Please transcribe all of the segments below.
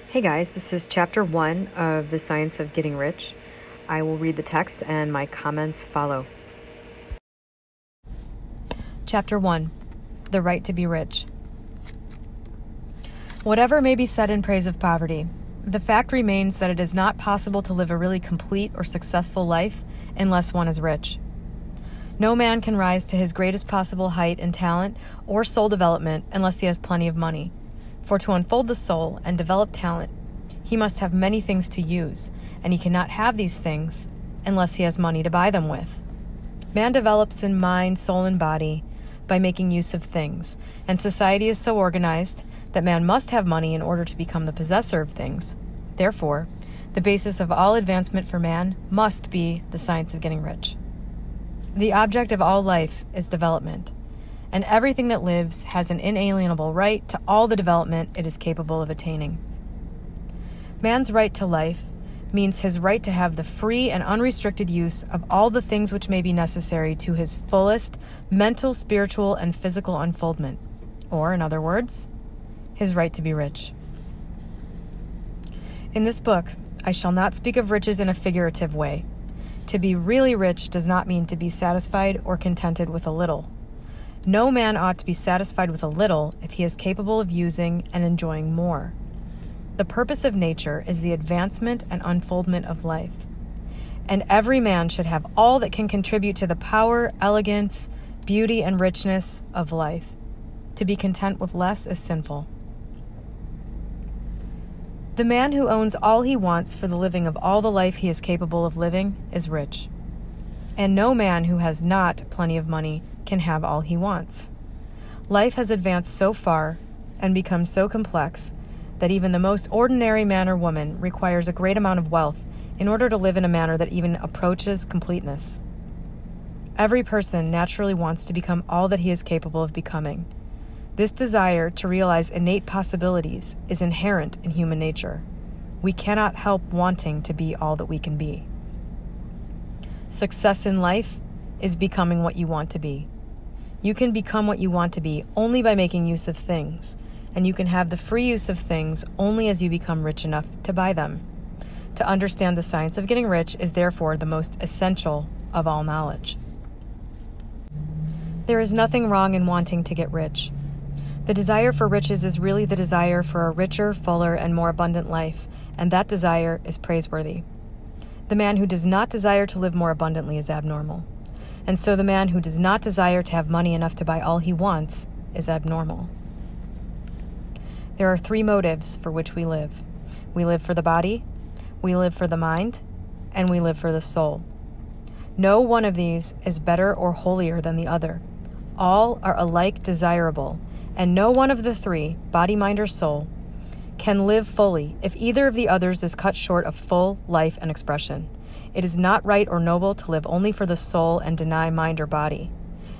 Hey guys, this is chapter 1 of The Science of Getting Rich. I will read the text and my comments follow. Chapter 1. The Right to be Rich. Whatever may be said in praise of poverty, the fact remains that it is not possible to live a really complete or successful life unless one is rich. No man can rise to his greatest possible height in talent or soul development unless he has plenty of money. For to unfold the soul and develop talent, he must have many things to use, and he cannot have these things unless he has money to buy them with. Man develops in mind, soul, and body by making use of things, and society is so organized that man must have money in order to become the possessor of things. Therefore, the basis of all advancement for man must be the science of getting rich. The object of all life is development, and everything that lives has an inalienable right to all the development it is capable of attaining. Man's right to life means his right to have the free and unrestricted use of all the things which may be necessary to his fullest mental, spiritual, and physical unfoldment, or, in other words, his right to be rich. In this book, I shall not speak of riches in a figurative way. To be really rich does not mean to be satisfied or contented with a little. No man ought to be satisfied with a little if he is capable of using and enjoying more. The purpose of nature is the advancement and unfoldment of life, and every man should have all that can contribute to the power, elegance, beauty, and richness of life. To be content with less is sinful. The man who owns all he wants for the living of all the life he is capable of living is rich. And no man who has not plenty of money can have all he wants. Life has advanced so far and become so complex that even the most ordinary man or woman requires a great amount of wealth in order to live in a manner that even approaches completeness. Every person naturally wants to become all that he is capable of becoming. This desire to realize innate possibilities is inherent in human nature. We cannot help wanting to be all that we can be. Success in life is becoming what you want to be. You can become what you want to be only by making use of things, and you can have the free use of things only as you become rich enough to buy them. To understand the science of getting rich is therefore the most essential of all knowledge. There is nothing wrong in wanting to get rich. The desire for riches is really the desire for a richer, fuller, and more abundant life, and that desire is praiseworthy. The man who does not desire to live more abundantly is abnormal. And so the man who does not desire to have money enough to buy all he wants is abnormal. There are 3 motives for which we live. We live for the body, we live for the mind, and we live for the soul. No one of these is better or holier than the other. All are alike desirable, and no one of the 3, body, mind, or soul, can live fully if either of the others is cut short of full life and expression. It is not right or noble to live only for the soul and deny mind or body,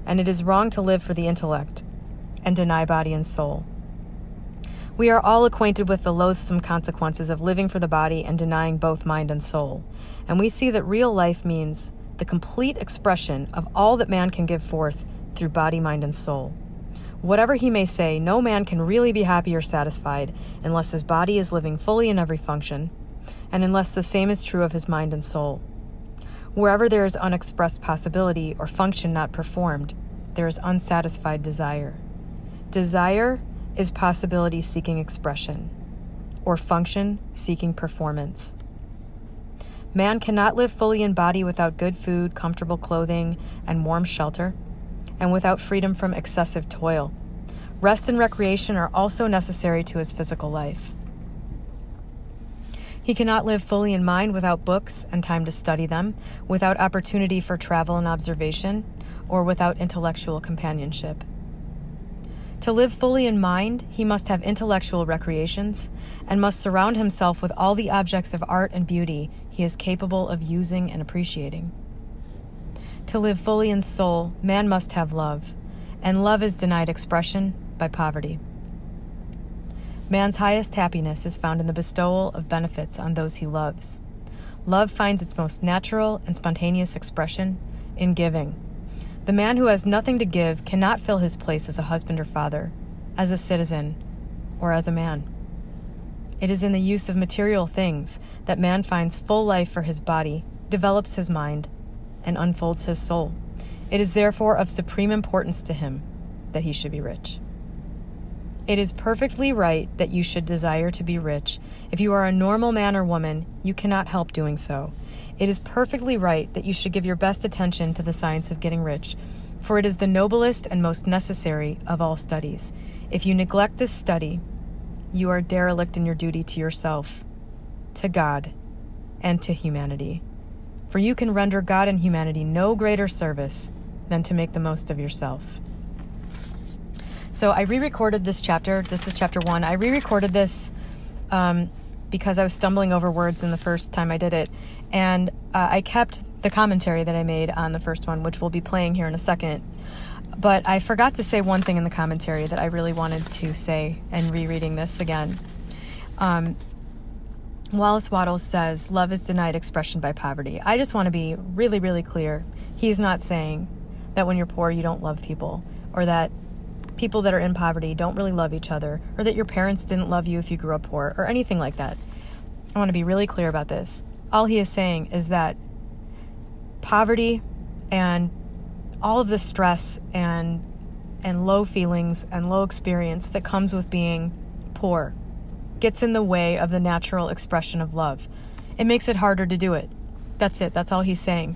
and it is wrong to live for the intellect and deny body and soul. We are all acquainted with the loathsome consequences of living for the body and denying both mind and soul, and we see that real life means the complete expression of all that man can give forth through body, mind, and soul. Whatever he may say, no man can really be happy or satisfied unless his body is living fully in every function, and unless the same is true of his mind and soul. Wherever there is unexpressed possibility or function not performed, there is unsatisfied desire. Desire is possibility seeking expression, or function seeking performance. Man cannot live fully in body without good food, comfortable clothing, and warm shelter, and without freedom from excessive toil. Rest and recreation are also necessary to his physical life. He cannot live fully in mind without books and time to study them, without opportunity for travel and observation, or without intellectual companionship. To live fully in mind, he must have intellectual recreations and must surround himself with all the objects of art and beauty he is capable of using and appreciating. To live fully in soul, man must have love, and love is denied expression by poverty. Man's highest happiness is found in the bestowal of benefits on those he loves. Love finds its most natural and spontaneous expression in giving. The man who has nothing to give cannot fill his place as a husband or father, as a citizen, or as a man. It is in the use of material things that man finds full life for his body, develops his mind, and unfolds his soul. It is therefore of supreme importance to him that he should be rich. It is perfectly right that you should desire to be rich. If you are a normal man or woman, you cannot help doing so. It is perfectly right that you should give your best attention to the science of getting rich, for it is the noblest and most necessary of all studies. If you neglect this study, you are derelict in your duty to yourself, to God, and to humanity. For you can render God and humanity no greater service than to make the most of yourself. So I re-recorded this chapter. This is chapter 1. I re-recorded this because I was stumbling over words in the first time I did it. And I kept the commentary that I made on the first one, which we'll be playing here in a second. But I forgot to say one thing in the commentary that I really wanted to say and rereading this again. Wallace Wattles says, love is denied expression by poverty. I just want to be really, really clear. He's not saying that when you're poor, you don't love people, or that people that are in poverty don't really love each other, or that your parents didn't love you if you grew up poor, or anything like that. I want to be really clear about this. All he is saying is that poverty and all of the stress and low feelings and low experience that comes with being poor gets in the way of the natural expression of love. It makes it harder to do it. That's it. That's all he's saying.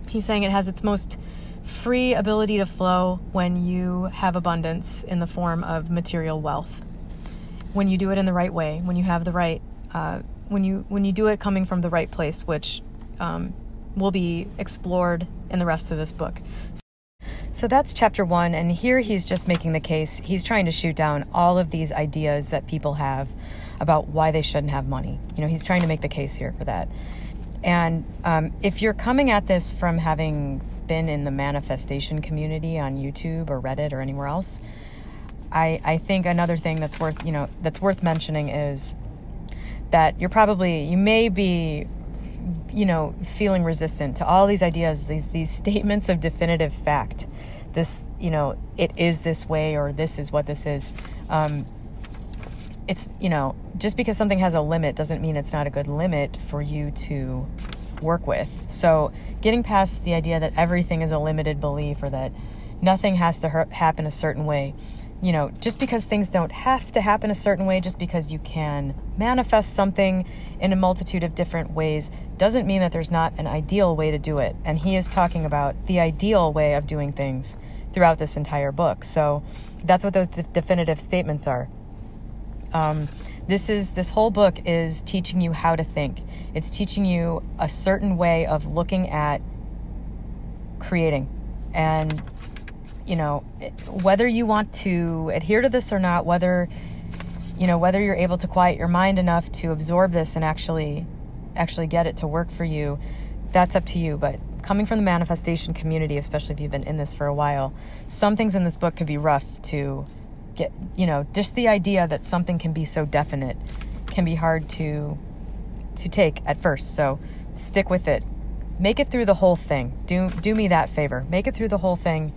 He's saying it has its most free ability to flow when you have abundance in the form of material wealth. When you do it in the right way, when you have the right, when you do it coming from the right place, which will be explored in the rest of this book. So that's chapter 1, and here he's just making the case. He's trying to shoot down all of these ideas that people have about why they shouldn't have money. You know, he's trying to make the case here for that. And if you're coming at this from having been in the manifestation community on YouTube or Reddit or anywhere else, I think another thing that's worth mentioning is that you may be feeling resistant to all these ideas, these statements of definitive fact. This, it is this way, or this is what this is. It's, just because something has a limit doesn't mean it's not a good limit for you to work with. So getting past the idea that everything is a limited belief, or that nothing has to happen a certain way. Just because things don't have to happen a certain way, just because you can manifest something in a multitude of different ways, doesn't mean that there's not an ideal way to do it. And he is talking about the ideal way of doing things throughout this entire book. So that's what those definitive statements are. This whole book is teaching you how to think. It's teaching you a certain way of looking at creating. And whether you want to adhere to this or not, whether you're able to quiet your mind enough to absorb this and actually get it to work for you, that's up to you. But coming from the manifestation community, especially if you've been in this for a while, some things in this book could be rough to get. Just the idea that something can be so definite can be hard to take at first. So stick with it. Make it through the whole thing. Do me that favor. Make it through the whole thing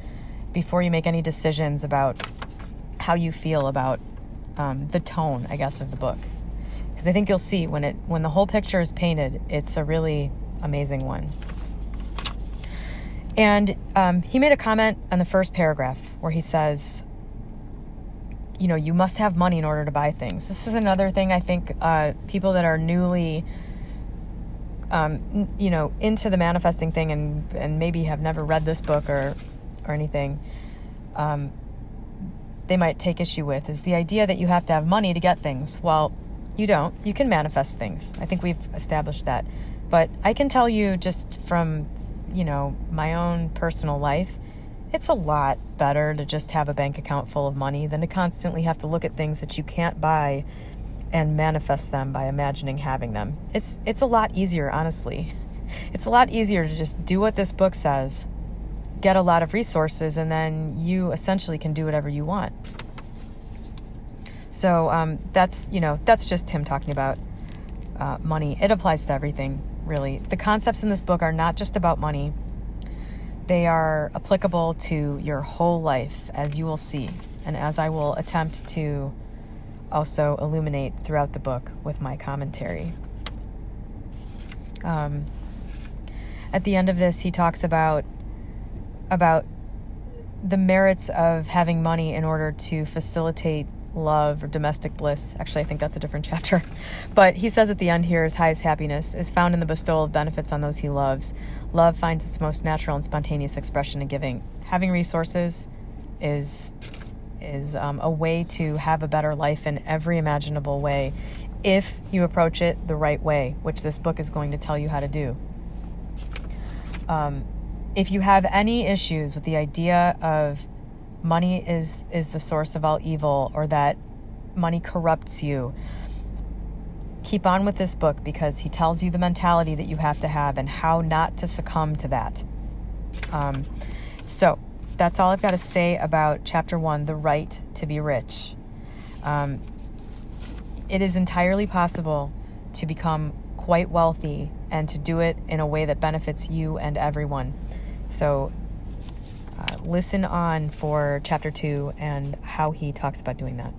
before you make any decisions about how you feel about the tone, I guess, of the book. Because I think you'll see when the whole picture is painted, it's a really amazing one. And he made a comment on the first paragraph where he says, you must have money in order to buy things. This is another thing I think people that are newly into the manifesting thing and maybe have never read this book or anything, they might take issue with, is the idea that you have to have money to get things. Well, you don't. You can manifest things. I think we've established that. But I can tell you just from, my own personal life, it's a lot better to just have a bank account full of money than to constantly have to look at things that you can't buy and manifest them by imagining having them. It's a lot easier, honestly. It's a lot easier to just do what this book says, get a lot of resources, and then you essentially can do whatever you want. So that's just him talking about money. It applies to everything, really. The concepts in this book are not just about money. They are applicable to your whole life, as you will see, and as I will attempt to also illuminate throughout the book with my commentary. At the end of this, he talks about the merits of having money in order to facilitate love or domestic bliss. Actually, I think that's a different chapter. But he says at the end here, his highest happiness is found in the bestowal of benefits on those he loves. Love finds its most natural and spontaneous expression in giving. Having resources is a way to have a better life in every imaginable way if you approach it the right way, which this book is going to tell you how to do. If you have any issues with the idea of money is the source of all evil, or that money corrupts you, keep on with this book, because he tells you the mentality that you have to have and how not to succumb to that. So that's all I've got to say about Chapter 1, The Right to be Rich. It is entirely possible to become quite wealthy and to do it in a way that benefits you and everyone. So listen on for Chapter 2 and how he talks about doing that.